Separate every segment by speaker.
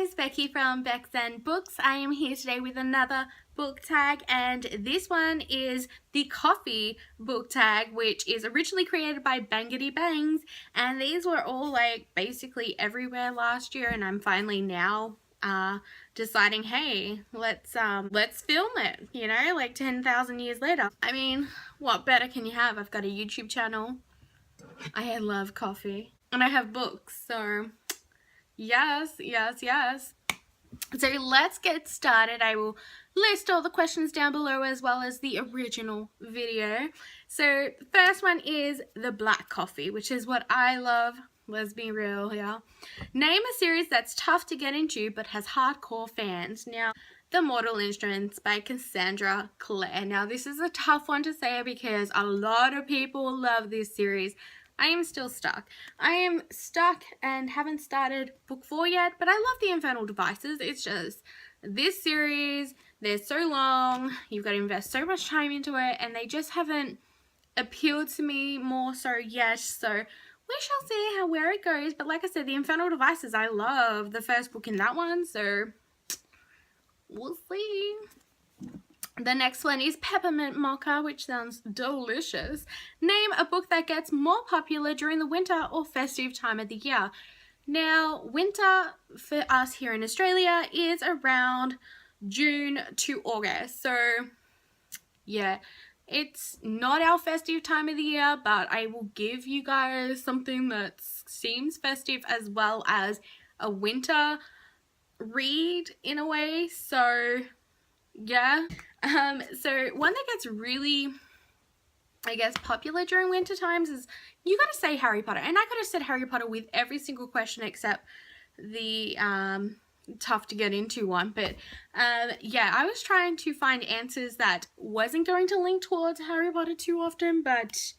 Speaker 1: guys, Becky from Bex and Books. I am here today with another book tag, and this one is the coffee book tag, which is originally created by Bangity Bangs, and these were all like basically everywhere last year, and I'm finally now deciding, hey, let's film it, you know, like 10,000 years later. I mean, what better can you have? I've got a YouTube channel, I love coffee, and I have books, so yes. So let's get started. I will list all the questions down below as well as the original video. So the first one is the black coffee, which is what I love. Let's be real here. Name a series that's tough to get into but has hardcore fans. Now, The Mortal Instruments by Cassandra Clare. Now, this is a tough one to say because a lot of people love this series. I am still stuck. I am stuck and haven't started book 4 yet, but I love The Infernal Devices. It's just, this series, they're so long, you've got to invest so much time into it, and they just haven't appealed to me more so yet, so we shall see where it goes. But like I said, The Infernal Devices, I love the first book in that one, so we'll see. The next one is Peppermint Mocha, which sounds delicious. Name a book that gets more popular during the winter or festive time of the year. Now, winter for us here in Australia is around June to August. So, yeah, it's not our festive time of the year, but I will give you guys something that seems festive as well as a winter read in a way. So, yeah. So one that gets really, I guess, popular during winter times is, you gotta say Harry Potter. And I could have said Harry Potter with every single question except the tough to get into one. But yeah, I was trying to find answers that wasn't going to link towards Harry Potter too often, but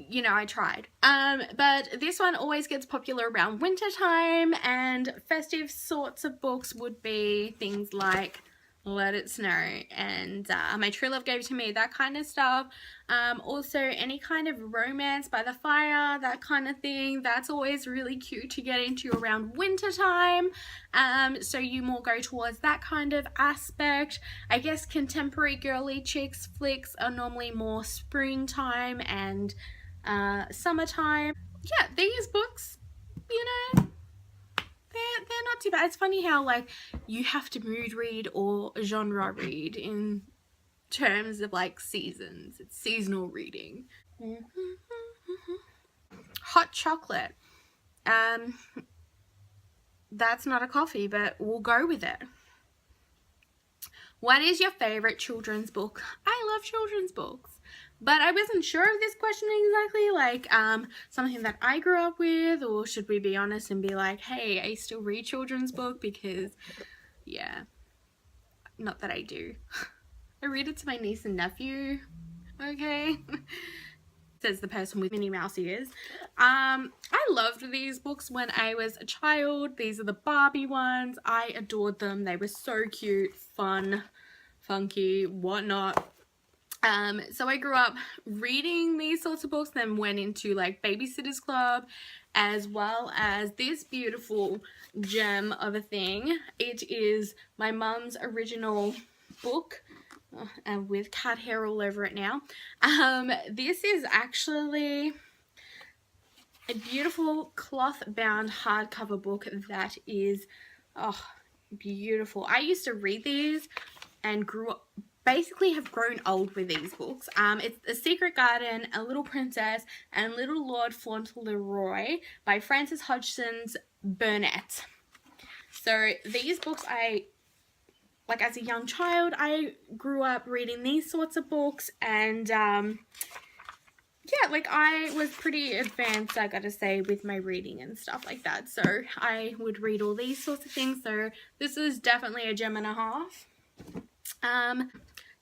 Speaker 1: you know, I tried. But this one always gets popular around winter time, and festive sorts of books would be things like Let It Snow and My True Love Gave to Me, that kind of stuff. Also any kind of romance by the fire, that kind of thing, that's always really cute to get into around winter time. So you more go towards that kind of aspect. I guess contemporary girly chicks flicks are normally more springtime and summertime. Yeah, these books, you know, they're not too bad. It's funny how like you have to mood read or genre read in terms of like seasons. It's seasonal reading. Hot chocolate. That's not a coffee, but we'll go with it. What is your favorite children's book? I love children's books. But I wasn't sure of this question exactly, like something that I grew up with, or should we be honest and be like, hey, I still read children's book, because yeah, not that I do. I read it to my niece and nephew, okay? Says the person with Minnie Mouse ears. I loved these books when I was a child. These are the Barbie ones. I adored them. They were so cute, fun, funky, whatnot. So I grew up reading these sorts of books, then went into like Babysitter's Club, as well as this beautiful gem of a thing. It is my mum's original book, and with cat hair all over it now. This is actually a beautiful cloth bound hardcover book that is, oh, beautiful. I used to read these and basically have grown old with these books. It's A Secret Garden, A Little Princess, and Little Lord Fauntleroy by Frances Hodgson's Burnett. So these books, like as a young child, I grew up reading these sorts of books, and yeah, like I was pretty advanced, I gotta say, with my reading and stuff like that. So I would read all these sorts of things. So this is definitely a gem and a half.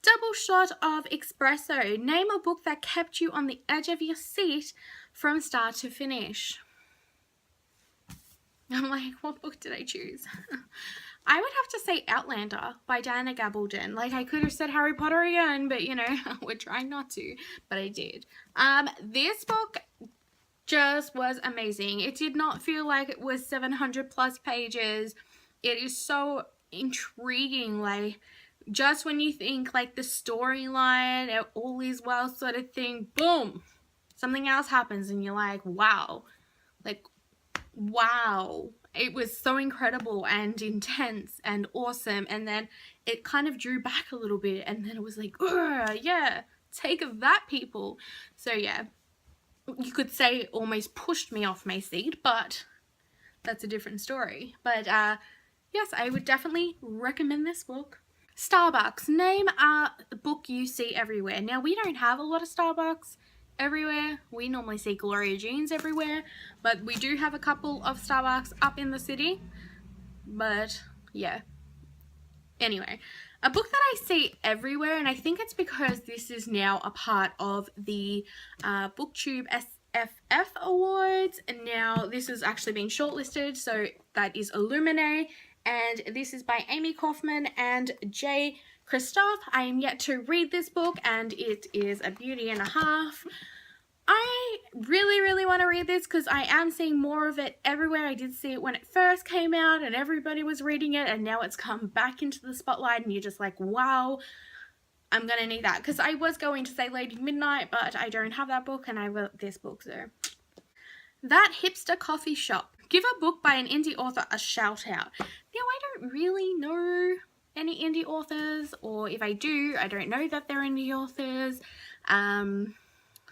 Speaker 1: Double shot of espresso. Name a book that kept you on the edge of your seat from start to finish. I'm like, what book did I choose? I would have to say Outlander by Diana Gabaldon. Like, I could have said Harry Potter again, but you know, we're trying not to, but I did. This book just was amazing. It did not feel like it was 700 plus pages. It is so intriguing, like just when you think like the storyline, all is well sort of thing, boom, something else happens and you're like, wow, like, wow. It was so incredible and intense and awesome, and then it kind of drew back a little bit, and then it was like, yeah, take that, people. So yeah, you could say it almost pushed me off my seat, but that's a different story. But yes, I would definitely recommend this book. Starbucks. Name a book you see everywhere. Now, we don't have a lot of Starbucks everywhere. We normally see Gloria Jeans everywhere, but we do have a couple of Starbucks up in the city. But yeah. Anyway, a book that I see everywhere, and I think it's because this is now a part of the BookTube SFF Awards, and now this has actually been shortlisted, so that is Illuminae, and this is by Amy Kaufman and Jay Christoph. I am yet to read this book, and it is a beauty and a half. I really want to read this because I am seeing more of it everywhere. I did see it when it first came out and everybody was reading it, and now it's come back into the spotlight and you're just like, wow, I'm gonna need that. Because I was going to say Lady Midnight, but I don't have that book and I wrote this book, so. That Hipster Coffee Shop. Give a book by an indie author a shout out. Now, I don't really know any indie authors, or if I do, I don't know that they're indie authors.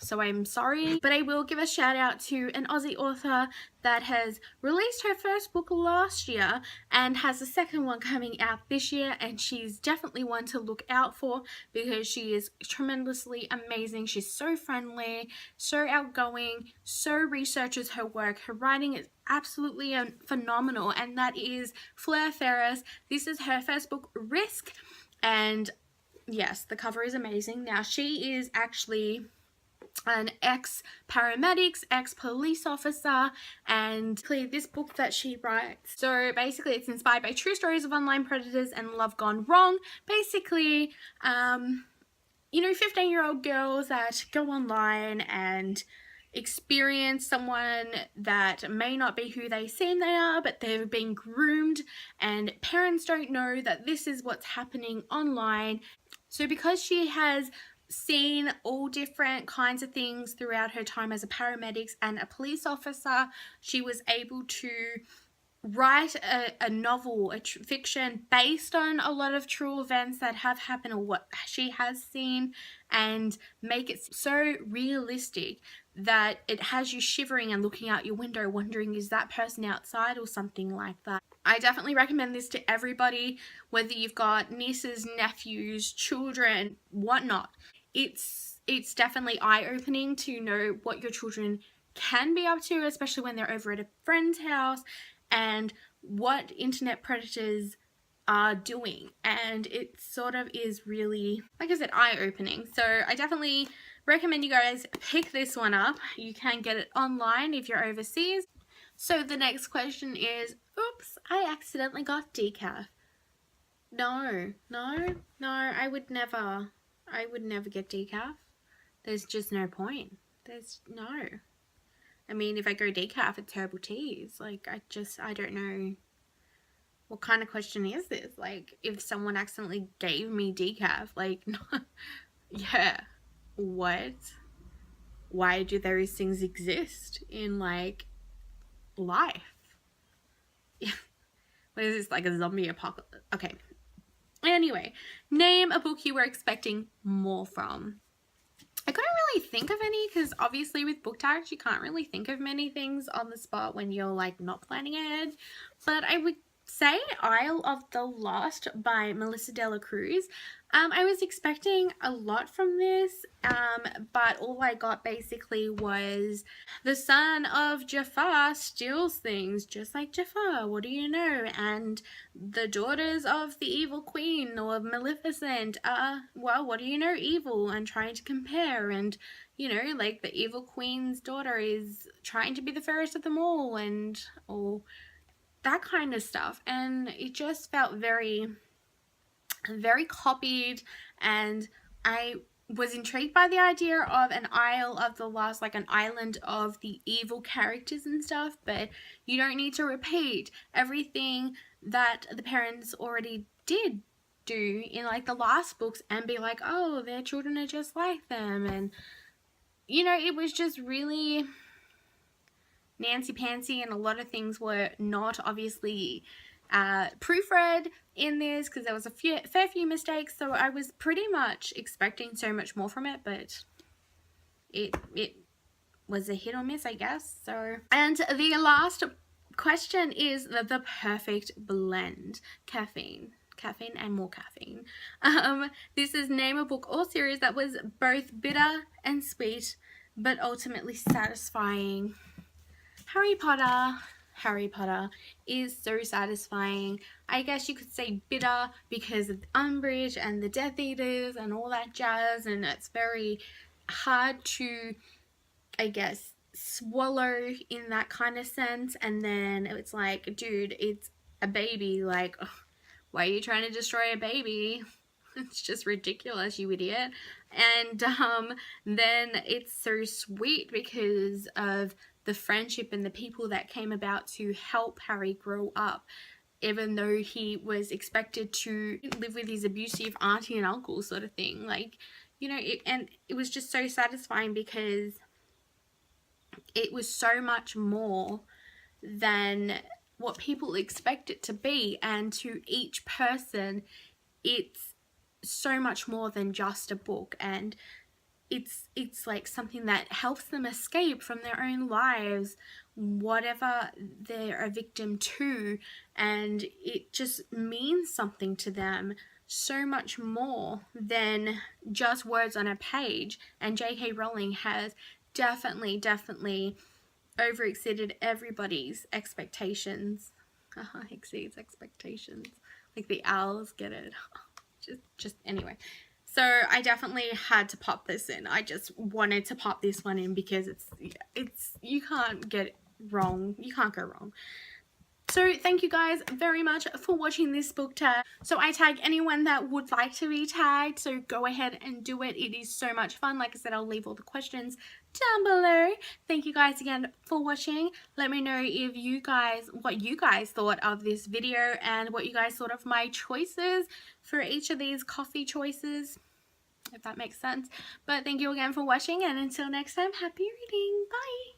Speaker 1: So I'm sorry, but I will give a shout out to an Aussie author that has released her first book last year and has a second one coming out this year, and she's definitely one to look out for because she is tremendously amazing. She's so friendly, so outgoing, so researches her work. Her writing is absolutely phenomenal, and that is Fleur Ferry. This is her first book, Risk, and yes, the cover is amazing. Now, she is actually an ex-paramedics, ex-police officer, and this book that she writes, so basically it's inspired by true stories of online predators and love gone wrong. Basically, you know, 15-year-old girls that go online and experience someone that may not be who they seem they are, but they've been groomed, and parents don't know that this is what's happening online. So because she has seen all different kinds of things throughout her time as a paramedics and a police officer, she was able to write a novel, fiction based on a lot of true events that have happened or what she has seen, and make it so realistic that it has you shivering and looking out your window wondering, is that person outside, or something like that. I definitely recommend this to everybody, whether you've got nieces, nephews, children, whatnot. It's definitely eye-opening to know what your children can be up to, especially when they're over at a friend's house, and what internet predators are doing. And it sort of is really, like I said, eye-opening. So I definitely recommend you guys pick this one up. You can get it online if you're overseas. So the next question is, oops, I accidentally got decaf. No, I would never get decaf. There's just no point. There's no. I mean, if I go decaf, it's herbal teas. Like, I don't know. What kind of question is this? Like, if someone accidentally gave me decaf, like, yeah, what? Why do those things exist in, like, life? Yeah. What is this, like a zombie apocalypse? Okay. Anyway, name a book you were expecting more from. I couldn't really think of any because obviously with book tags you can't really think of many things on the spot when you're like not planning ahead. But I would say Isle of the Lost by Melissa de la Cruz. I was expecting a lot from this, but all I got basically was the son of Jafar steals things just like Jafar, what do you know? And the daughters of the evil queen or Maleficent are, well, what do you know, evil, and trying to compare, and you know, like the evil queen's daughter is trying to be the fairest of them all, and all that kind of stuff. And it just felt very copied, and I was intrigued by the idea of an Isle of the Lost, like an island of the evil characters and stuff, but you don't need to repeat everything that the parents already did do in like the last books and be like, oh, their children are just like them. And you know, it was just really Nancy Pansy, and a lot of things were not obviously proofread in this because there was a fair few mistakes, so I was pretty much expecting so much more from it, but it was a hit or miss, I guess. So, and the last question is the perfect blend: caffeine and more caffeine. This is name a book or series that was both bitter and sweet but ultimately satisfying. Harry Potter is so satisfying. I guess you could say bitter because of the Umbridge and the Death Eaters and all that jazz, and it's very hard to, I guess, swallow in that kind of sense. And then it's like, dude, it's a baby, like, ugh, why are you trying to destroy a baby? It's just ridiculous, you idiot. And then it's so sweet because of the friendship and the people that came about to help Harry grow up, even though he was expected to live with his abusive auntie and uncle sort of thing. Like, you know, it was just so satisfying because it was so much more than what people expect it to be, and to each person it's so much more than just a book, and it's like something that helps them escape from their own lives, whatever they're a victim to, and it just means something to them so much more than just words on a page. And J.K. Rowling has definitely overexceeded everybody's expectations. Exceeds expectations, like the owls, get it? just anyway. So I definitely had to pop this in. I just wanted to pop this one in because it's you can't get it wrong. You can't go wrong. So thank you guys very much for watching this book tag. So I tag anyone that would like to be tagged, so go ahead and do it. It is so much fun. Like I said, I'll leave all the questions down below. Thank you guys again for watching. Let me know if what you guys thought of this video and what you guys thought of my choices for each of these coffee choices, if that makes sense. But thank you again for watching, and until next time, happy reading. Bye.